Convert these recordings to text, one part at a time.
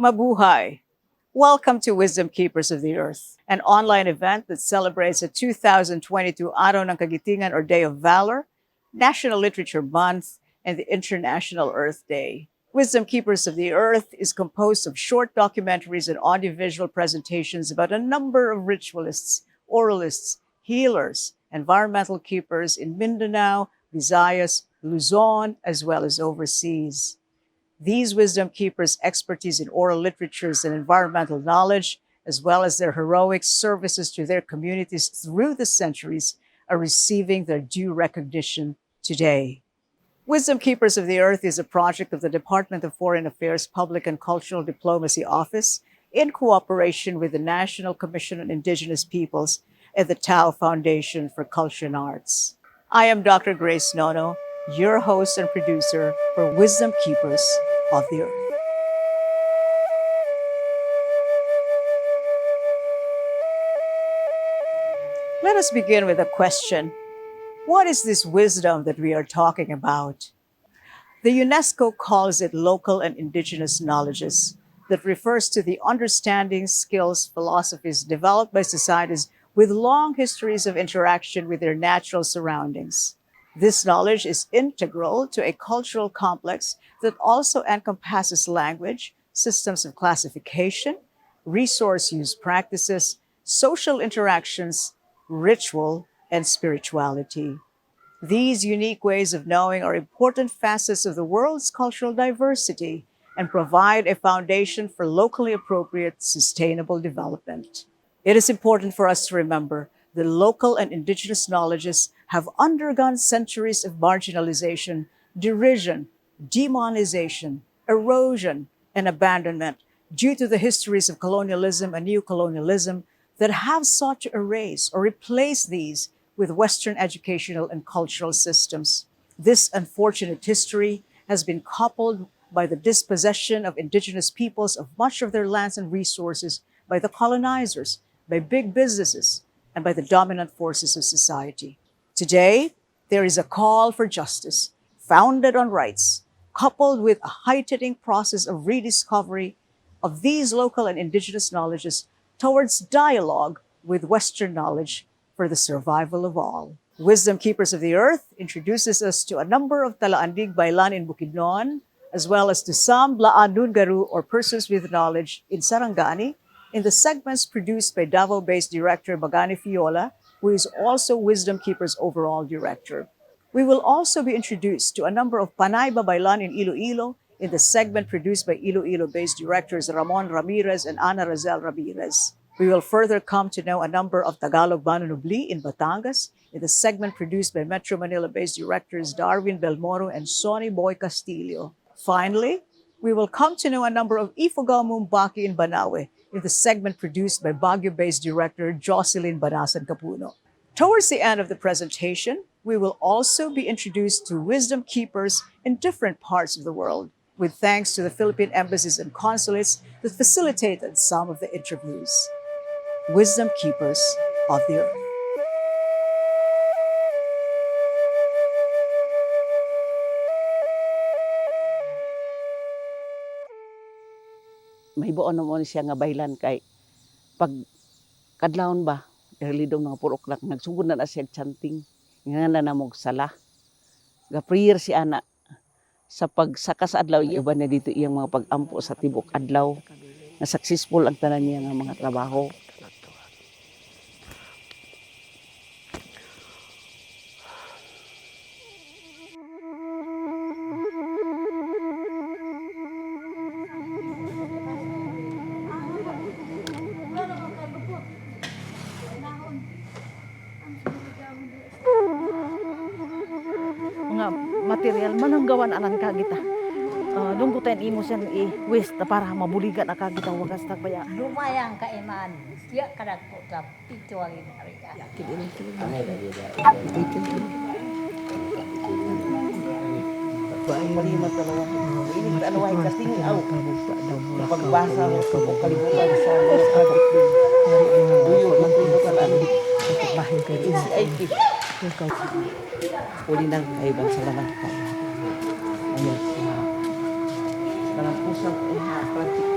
Mabuhay! Welcome to Wisdom Keepers of the Earth, an online event that celebrates the 2022 Araw ng Kagitingan or Day of Valor, National Literature Month, and the International Earth Day. Wisdom Keepers of the Earth is composed of short documentaries and audiovisual presentations about a number of ritualists, oralists, healers, environmental keepers in Mindanao, Visayas, Luzon, as well as overseas. These wisdom keepers' expertise in oral literatures and environmental knowledge, as well as their heroic services to their communities through the centuries, are receiving their due recognition today. Wisdom Keepers of the Earth is a project of the Department of Foreign Affairs Public and Cultural Diplomacy Office in cooperation with the National Commission on Indigenous Peoples and the Tao Foundation for Culture and Arts. I am Dr. Grace Nono, your host and producer for Wisdom Keepers of the Earth. Let us begin with a question. What is this wisdom that we are talking about? The UNESCO calls it local and indigenous knowledges that refers to the understanding, skills, philosophies developed by societies with long histories of interaction with their natural surroundings. This knowledge is integral to a cultural complex that also encompasses language, systems of classification, resource use practices, social interactions, ritual, and spirituality. These unique ways of knowing are important facets of the world's cultural diversity and provide a foundation for locally appropriate, sustainable development. It is important for us to remember that local and indigenous knowledges have undergone centuries of marginalization, derision, demonization, erosion, and abandonment due to the histories of colonialism and neocolonialism that have sought to erase or replace these with Western educational and cultural systems. This unfortunate history has been coupled by the dispossession of indigenous peoples of much of their lands and resources by the colonizers, by big businesses, and by the dominant forces of society. Today, there is a call for justice founded on rights, coupled with a heightening process of rediscovery of these local and indigenous knowledges towards dialogue with Western knowledge for the survival of all. Wisdom Keepers of the Earth introduces us to a number of Talaandig Bailan in Bukidnon, as well as to some Blaan Nungaru or persons with knowledge in Sarangani, in the segments produced by Davao-based director Magani Fiola, who is also Wisdom Keepers overall director. We will also be introduced to a number of Panay Babaylan in Iloilo in the segment produced by Iloilo-based directors Ramon Ramirez and Ana Razel Ramirez. We will further come to know a number of Tagalog Manunubli in Batangas in the segment produced by Metro Manila-based directors Darwin Belmoro and Sonny Boy Castillo. Finally, we will come to know a number of Ifugao Mumbaki in Banawe in the segment produced by Baguio-based director Jocelyn Banasan Capuno. Towards the end of the presentation, we will also be introduced to wisdom keepers in different parts of the world, with thanks to the Philippine embassies and consulates that facilitated some of the interviews. Wisdom Keepers of the Earth. May buon naman siya nga baylan kay pag kadlawon ba early daw mga purok lang nagsugod na siya chanting nga na namog sala ga prayer si ana sa pagsaka sa adlaw iba na dito iyang mga pagampo sa tibok adlaw na successful ang tanan niya nga mga trabaho. Mga material mananggawan anan kagita. Dunggutan imo sen i-waste na para mabuligan na kagita wagas tagbaya. Lumayang kaiman. Siya kadag po sa picturing area. Baang malima talaga. Ini ano ay kasing aw. Pagbasa ko kalibutan sa mga kabit. Duyo ang talaan. Bahin kay NCIP. Uli nang kaibang salamat pa. Ayan. Dalam pusat pratik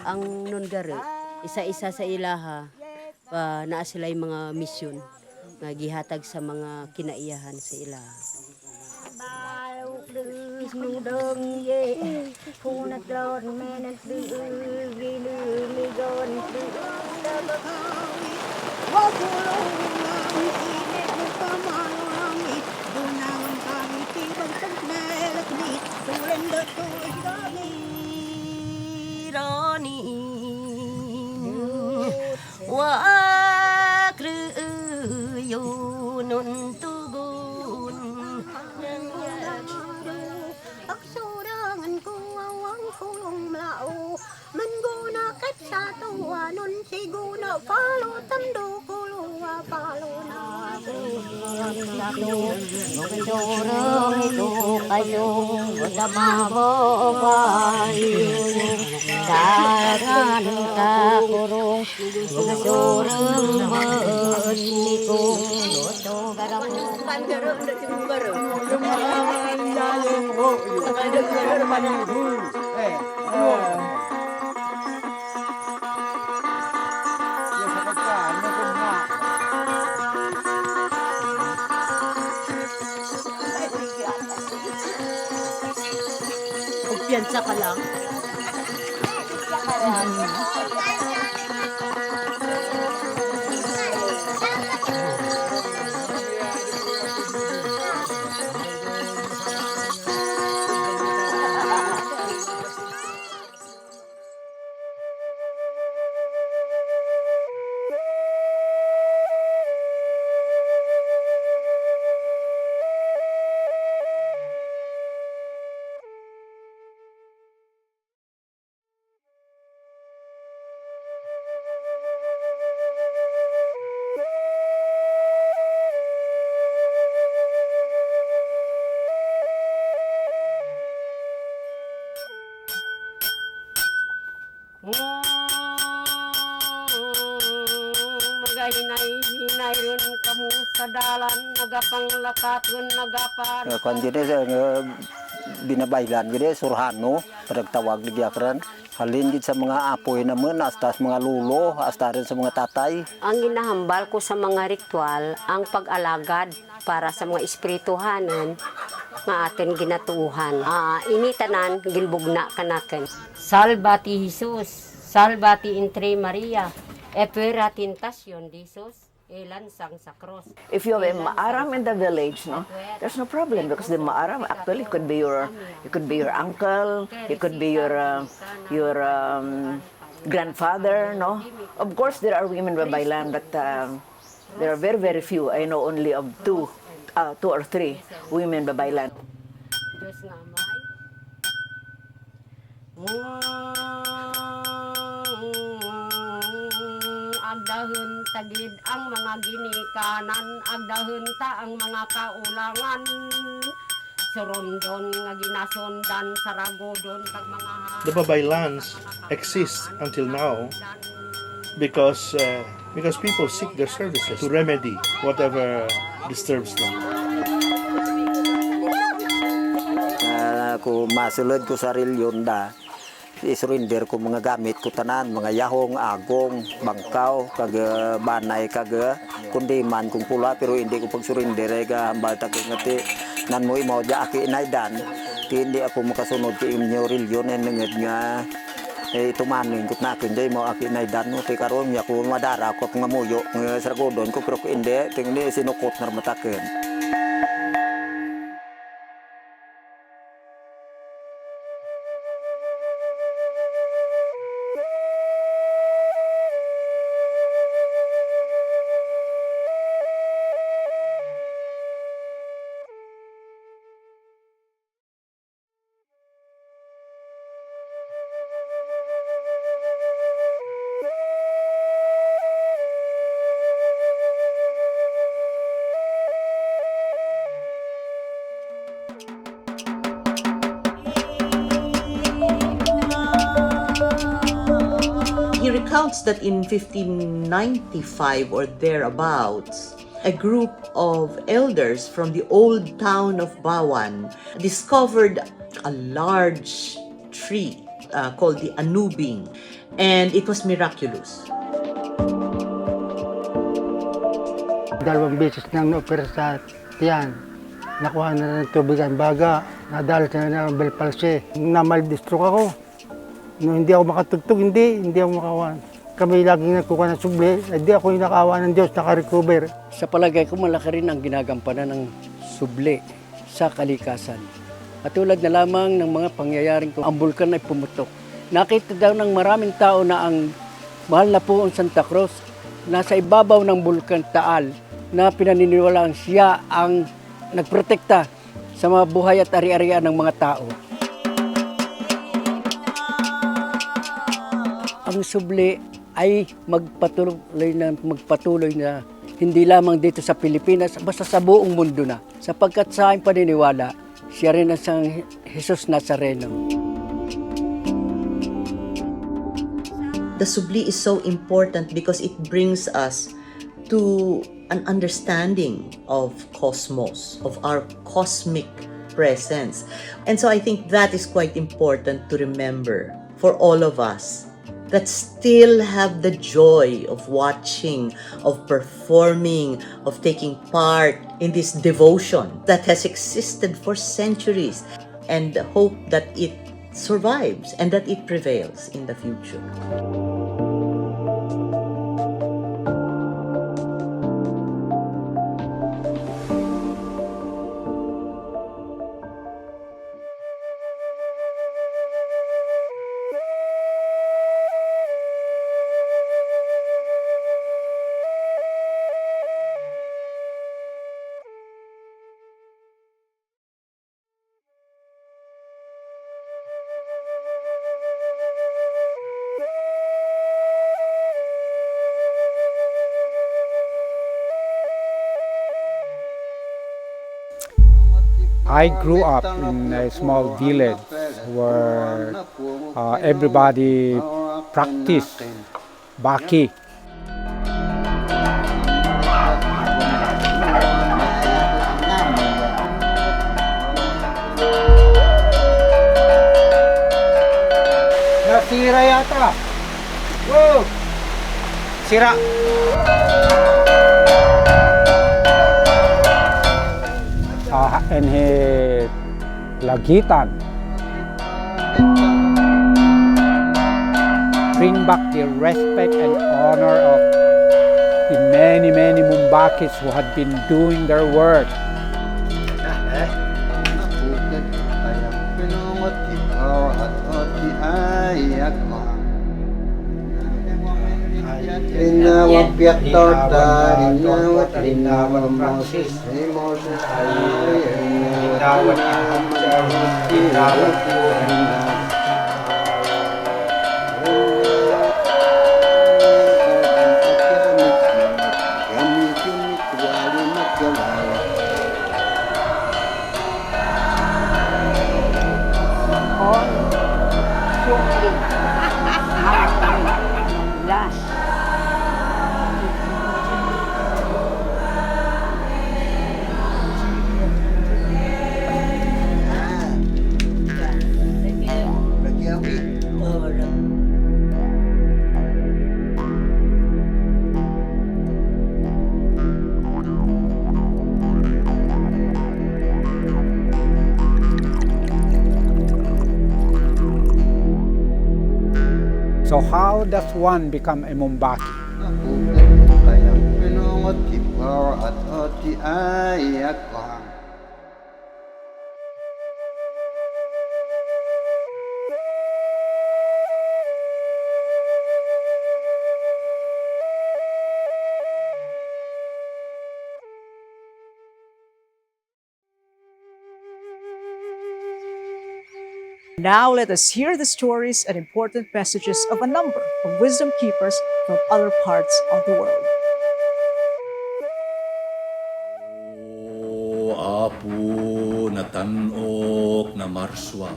Ang nungari, isa-isa sa ilaha, naa sila yung mga misyon nga gihatag sa mga kinaiyahan sa ilaha. Piyansa ka lang. Hinay rin kamu sa dalan, nagapanglakat-rin, nagapan. Kung binabaylan gede surhano pagtawag nagyakran halin gid sa mga apoy naman astas mga lulo hasta rin sa mga tatay. Ang ginahambal ko sa mga ritual ang pag-alagad para sa mga espirituhanan nga atin ginatuuhan. Initanan gilbugna kanaken. Salvati Jesus, salvati Intre Maria, epera tentasyon Jesus. If you have a maaram in the village, no, there's no problem because the maaram actually could be your uncle, it could be your grandfather, no. Of course, there are women Babaylan, but there are very very few. I know only of two or three women Babaylan. Agdahon tagid ang mga ginikanan, agdahon ta ang mga kaulangan. Surundon nga ginasondan sa ragodon kag mga The Babaylans exist until now because people seek their services to remedy whatever disturbs them. Kung masulod ko sa reliyon da, isurrender ko mga gamit ko tanan, mga yahong, agong, bangkaw, kag banay, kag kundiman kung pula, pero hindi ko pag-surrender ay hambal takot ngati nan mo imaw di aki inaydan, hindi ako makasunod ki inyo reliyon ay nangad nga tumanin ko nakin di mo aki inaydan mo, ti karon niya ko madara ko nga muyo nga saragodon ko, pero ko hindi, tingni sinukot na matakin. He recounts that in 1595 or thereabouts, a group of elders from the old town of Bawan discovered a large tree called the anubing, and it was miraculous. Dalawang beses nang na-opera sa tiyan. Nakuha na ng tubigan baga. Nadalas na ng bell palsy. Na-maldistrok ako. No, hindi ako makatugtog, hindi ako makawan. Kami laging nagkukuha ng subli, hindi ako yung nakawa ng Diyos, naka-recover. Sa palagay ko, malaki rin ang ginagampanan ng subli sa kalikasan. At tulad na lamang ng mga pangyayaring kung ang bulkan ay pumutok. Nakita daw ng maraming tao na ang mahal na puong Santa Cruz nasa ibabaw ng bulkan Taal na pinaniniwalaan siya ang nagprotekta sa mga buhay at ari-arian ng mga tao. Ang subli ay magpatuloy na hindi lamang dito sa Pilipinas, basta sa buong mundo na. Sapagkat sa aking paniniwala, siya rin ang sang Jesus Nazareno. The subli is so important because it brings us to an understanding of cosmos, of our cosmic presence. And so I think that is quite important to remember for all of us that still have the joy of watching, of performing, of taking part in this devotion that has existed for centuries, and hope that it survives and that it prevails in the future. I grew up in a small village where everybody practiced baki. Nasira yata. Whoa! Sira. And his lagitan. Bring back the respect and honor of the many Mumbakis who had been doing their work. Linawag piatota, linawat linawag Moses, Moses linawat linawat So how does one become a Mumbaki? Now let us hear the stories and important messages of a number of wisdom keepers from other parts of the world. O apo na tanok na marswa.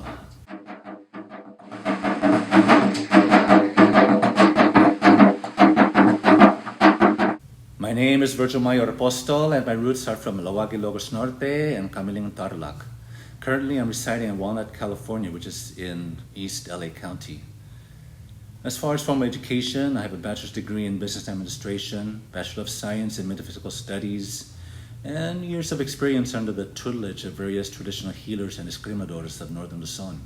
My name is Virgil Mayor Apostol and my roots are from Lawag, Ilocos Norte and Kamiling, Tarlac. Currently, I'm residing in Walnut, California, which is in East LA County. As far as formal education, I have a bachelor's degree in business administration, Bachelor of Science in metaphysical studies, and years of experience under the tutelage of various traditional healers and escrimadores of northern Luzon.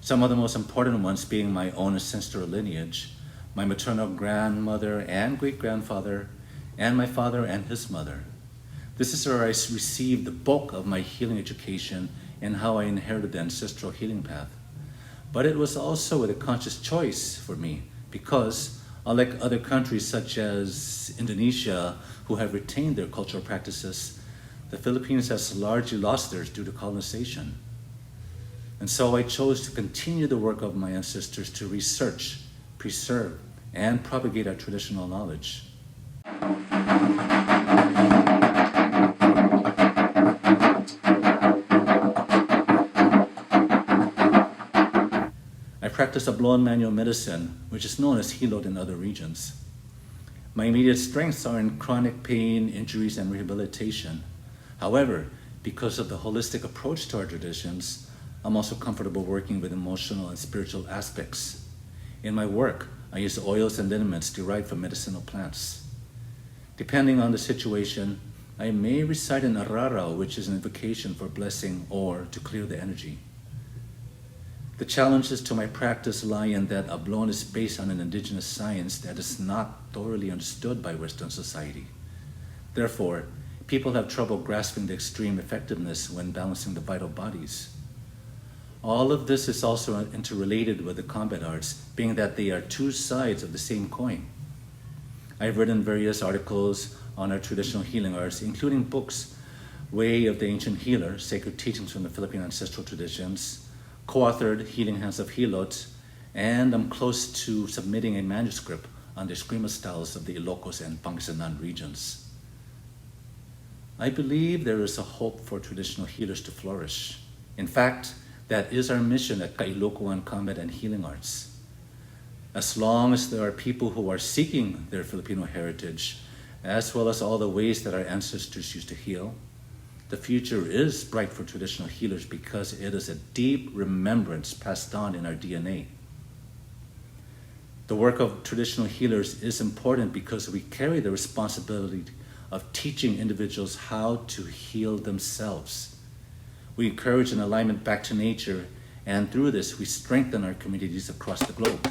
Some of the most important ones being my own ancestral lineage, my maternal grandmother and great-grandfather, and my father and his mother. This is where I received the bulk of my healing education and how I inherited the ancestral healing path. But it was also with a conscious choice for me because, unlike other countries such as Indonesia, who have retained their cultural practices, the Philippines has largely lost theirs due to colonization. And so I chose to continue the work of my ancestors to research, preserve, and propagate our traditional knowledge. I practice a Blaan manual medicine, which is known as Hilot in other regions. My immediate strengths are in chronic pain, injuries, and rehabilitation. However, because of the holistic approach to our traditions, I'm also comfortable working with emotional and spiritual aspects. In my work, I use oils and liniments derived from medicinal plants. Depending on the situation, I may recite an Araw, which is an invocation for blessing or to clear the energy. The challenges to my practice lie in that a Blaan is based on an indigenous science that is not thoroughly understood by Western society. Therefore, people have trouble grasping the extreme effectiveness when balancing the vital bodies. All of this is also interrelated with the combat arts, being that they are two sides of the same coin. I've written various articles on our traditional healing arts, including books, Way of the Ancient Healer, Sacred Teachings from the Philippine Ancestral Traditions, co-authored Healing Hands of Hilot, and I'm close to submitting a manuscript on the Eskrima styles of the Ilocos and Pangasinan regions. I believe there is a hope for traditional healers to flourish. In fact, that is our mission at Kailokoan Combat and Healing Arts. As long as there are people who are seeking their Filipino heritage, as well as all the ways that our ancestors used to heal, the future is bright for traditional healers because it is a deep remembrance passed on in our DNA. The work of traditional healers is important because we carry the responsibility of teaching individuals how to heal themselves. We encourage an alignment back to nature, and through this, we strengthen our communities across the globe.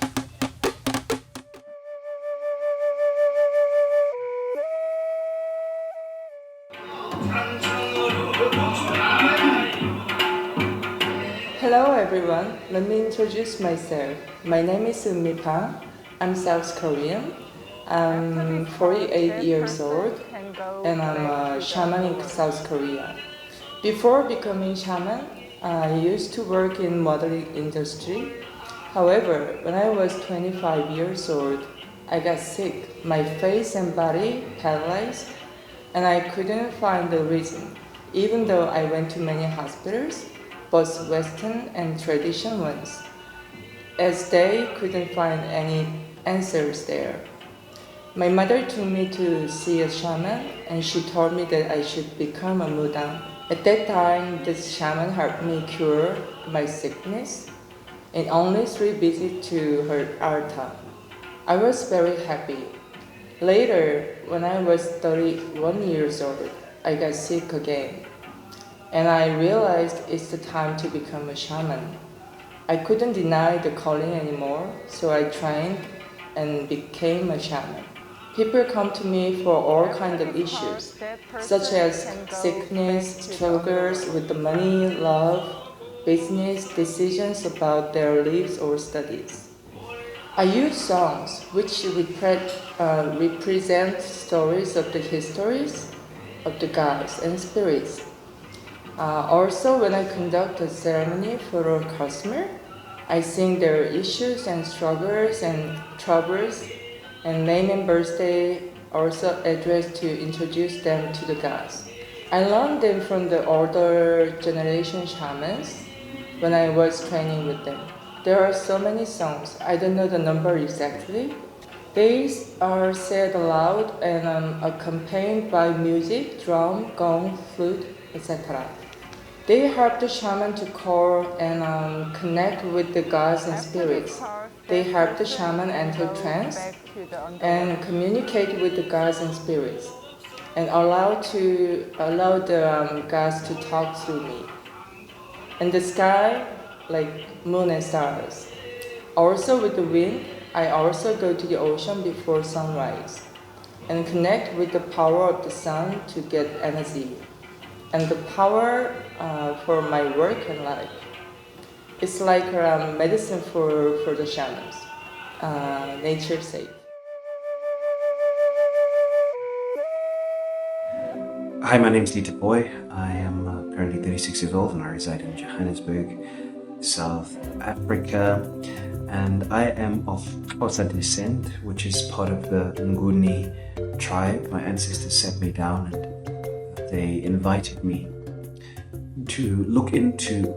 Hello everyone, let me introduce myself. My name is Mipa. I'm South Korean. I'm 48 years old and I'm a shaman in South Korea. Before becoming shaman, I used to work in modeling industry. However, when I was 25 years old, I got sick. My face and body paralyzed and I couldn't find the reason, even though I went to many hospitals, both Western and traditional ones, as they couldn't find any answers there. My mother took me to see a shaman and she told me that I should become a mudang. At that time, this shaman helped me cure my sickness and only 3 visits to her altar. I was very happy. Later, when I was 31 years old, I got sick again. And I realized it's the time to become a shaman. I couldn't deny the calling anymore, so I trained and became a shaman. People come to me for all kinds of issues, such as sickness, struggles with the money, love, business, decisions about their lives or studies. I use songs which represent stories of the histories of the gods and spirits. Also, when I conduct a ceremony for a customer, I sing their issues and struggles and troubles, and name and birthday also addressed to introduce them to the gods. I learned them from the older generation shamans when I was training with them. There are so many songs, I don't know the number exactly. These are said aloud and accompanied by music, drum, gong, flute, etc. They help the shaman to call and connect with the gods and spirits. They help the shaman enter trance and communicate with the gods and spirits, and allow the gods to talk through me. In the sky, like moon and stars. Also with the wind, I also go to the ocean before sunrise and connect with the power of the sun to get energy and the power for my work and life. It's like medicine for the shamans, nature safe. Hi, my name is Dieter Boy. I am currently 36 years old and I reside in Johannesburg, South Africa. And I am of Xhosa descent, which is part of the Nguni tribe. My ancestors sat me down and they invited me to look into,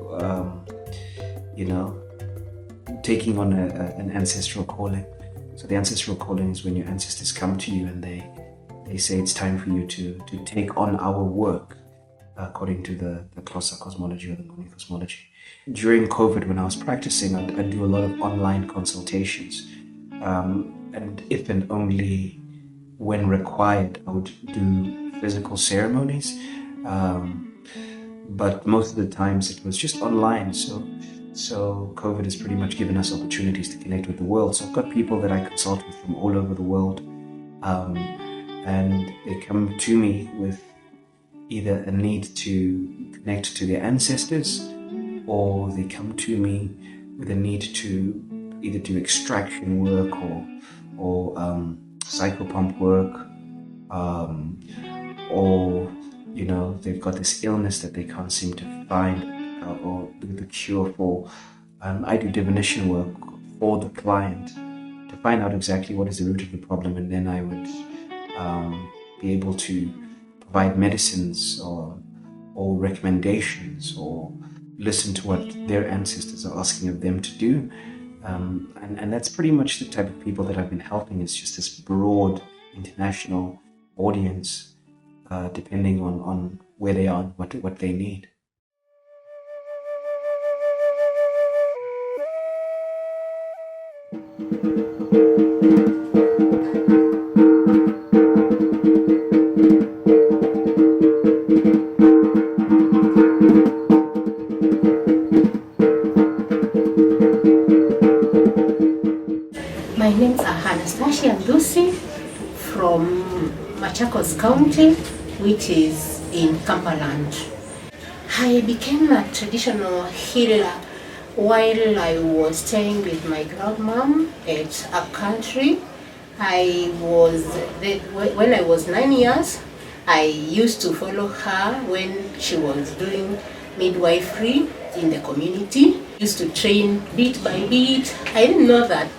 taking on an ancestral calling. So the ancestral calling is when your ancestors come to you and they say it's time for you to take on our work according to the Xhosa cosmology or the Nguni cosmology. During COVID, when I was practicing, I'd do a lot of online consultations. And if and only when required, I would do physical ceremonies. But most of the times it was just online. So COVID has pretty much given us opportunities to connect with the world. So I've got people that I consult with from all over the world. And they come to me with either a need to connect to their ancestors, or they come to me with a need to either do extraction work or psychopump work, or they've got this illness that they can't seem to find or the cure for. I do divination work for the client to find out exactly what is the root of the problem, and then I would be able to provide medicines or recommendations or listen to what their ancestors are asking of them to do. And that's pretty much the type of people that I've been helping. It's just this broad international audience, depending on where they are and what they need. My name's Anastasia Lucy from Machakos County, which is in Kampaland. I became a traditional healer while I was staying with my grandmom at a country. When I was 9 years, I used to follow her when she was doing midwifery in the community. Used to train bit by bit. I didn't know that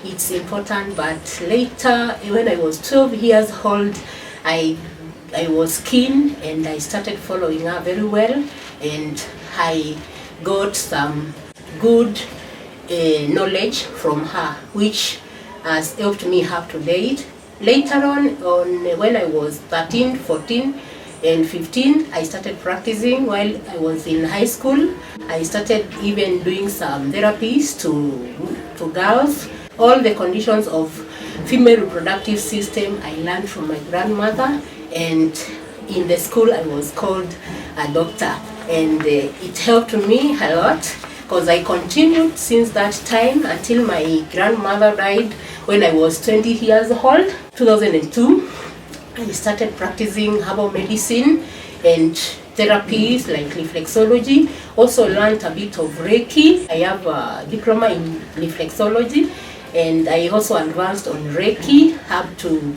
it's important, but later, when I was 12 years old, I was keen and I started following her very well, and I got some good knowledge from her, which has helped me up to date. Later on when I was 13, 14, and 15, I started practicing while I was in high school. I started even doing some therapies to girls. All the conditions of female reproductive system I learned from my grandmother, and in the school I was called a doctor, and it helped me a lot because I continued since that time until my grandmother died when I was 20 years old. 2002, I started practicing herbal medicine and therapies like reflexology. Also learned a bit of Reiki. I have a diploma in reflexology, and I also advanced on Reiki up to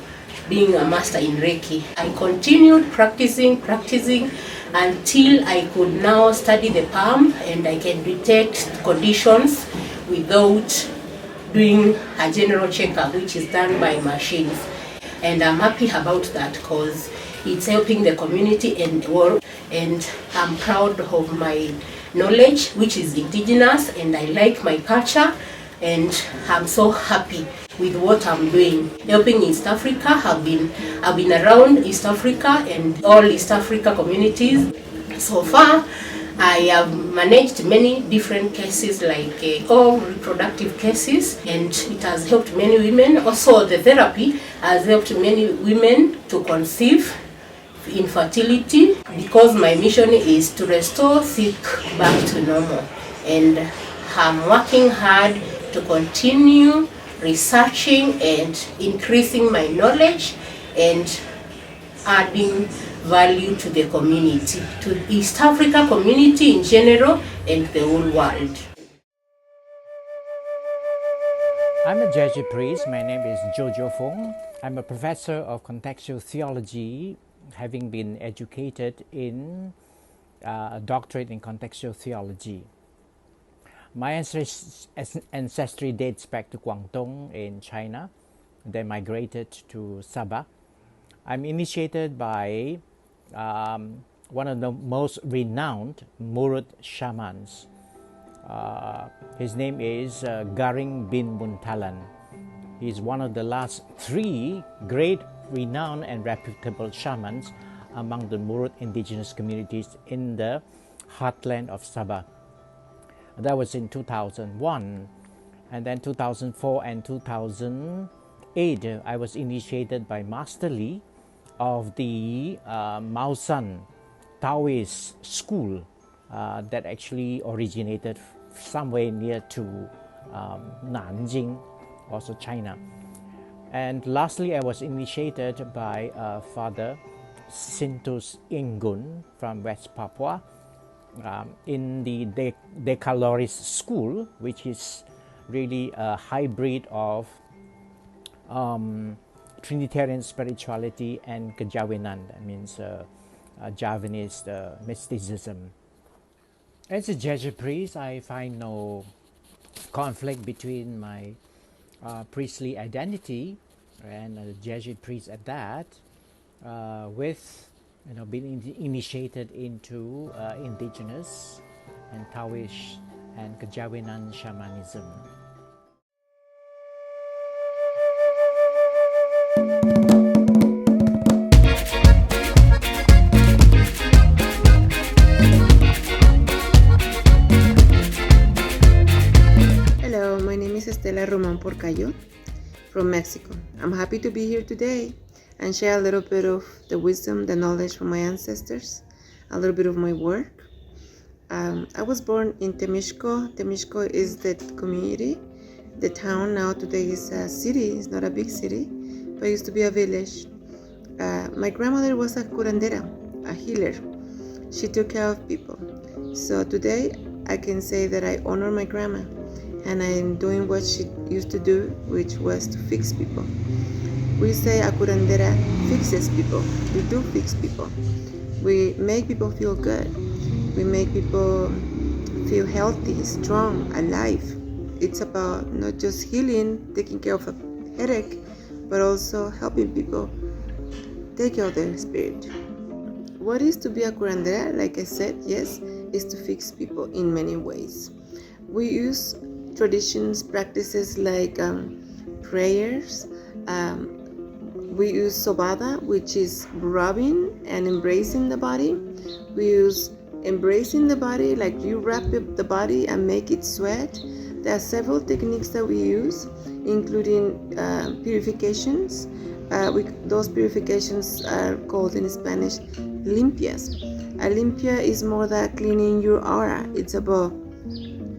being a master in Reiki. I continued practicing until I could now study the palm and I can detect conditions without doing a general checkup, which is done by machines. And I'm happy about that because it's helping the community and the world, and I'm proud of my knowledge, which is indigenous, and I like my culture, and I'm so happy with what I'm doing. Helping East Africa, I've been around East Africa and all East Africa communities. So far, I have managed many different cases, like all reproductive cases, and it has helped many women. Also, the therapy has helped many women to conceive infertility, because my mission is to restore sick back to normal. And I'm working hard to continue researching and increasing my knowledge and adding value to the community, to East Africa community in general and the whole world. I'm a Jesuit priest. My name is Jojo Fong. I'm a professor of contextual theology, having been educated in a doctorate in contextual theology. My ancestry dates back to Guangdong in China, then migrated to Sabah. I'm initiated by one of the most renowned Murut shamans. His name is Garing bin Muntalan. He's one of the last 3 great, renowned and reputable shamans among the Murut indigenous communities in the heartland of Sabah. That was in 2001, and then 2004 and 2008 I was initiated by Master Lee of the Maosan Taoist school that actually originated somewhere near to Nanjing, also China. And lastly, I was initiated by Father Sintus Ingun from West Papua in the Decalorist school, which is really a hybrid of Trinitarian spirituality and Kejawenan. That means Javanese mysticism. As a Jesuit priest, I find no conflict between my priestly identity and a Jesuit priest at that, with being initiated into indigenous and Taoist and Kejawenan shamanism. Hello, my name is Estela Roman Porcayo from Mexico. I'm happy to be here today and share a little bit of the wisdom, the knowledge from my ancestors, a little bit of my work. I was born in Temixco. Temixco is the community. The town now today is a city. It's not a big city, but it used to be a village. My grandmother was a curandera, a healer. She took care of people. So today I can say that I honor my grandma, and I'm doing what she used to do, which was to fix people. We say a curandera fixes people. We do fix people. We make people feel good. We make people feel healthy, strong, alive. It's about not just healing, taking care of a headache, but also helping people take care of their spirit. What is to be a curandera? Like I said, yes, is to fix people in many ways. We use traditions, practices like prayers. We use sobada, which is rubbing and embracing the body. We use embracing the body, like you wrap up the body and make it sweat. There are several techniques that we use, including purifications. Those purifications are called in Spanish limpias. A limpia is more than cleaning your aura. It's about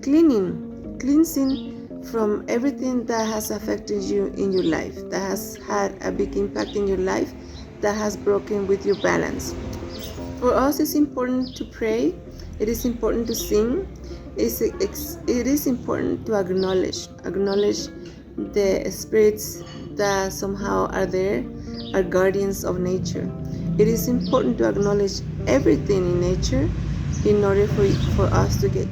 cleansing from everything that has affected you in your life, that has had a big impact in your life, that has broken with your balance. For us, it's important to pray. It is important to sing. It is important to acknowledge the spirits that somehow are there, are guardians of nature. It is important to acknowledge everything in nature in order for us to get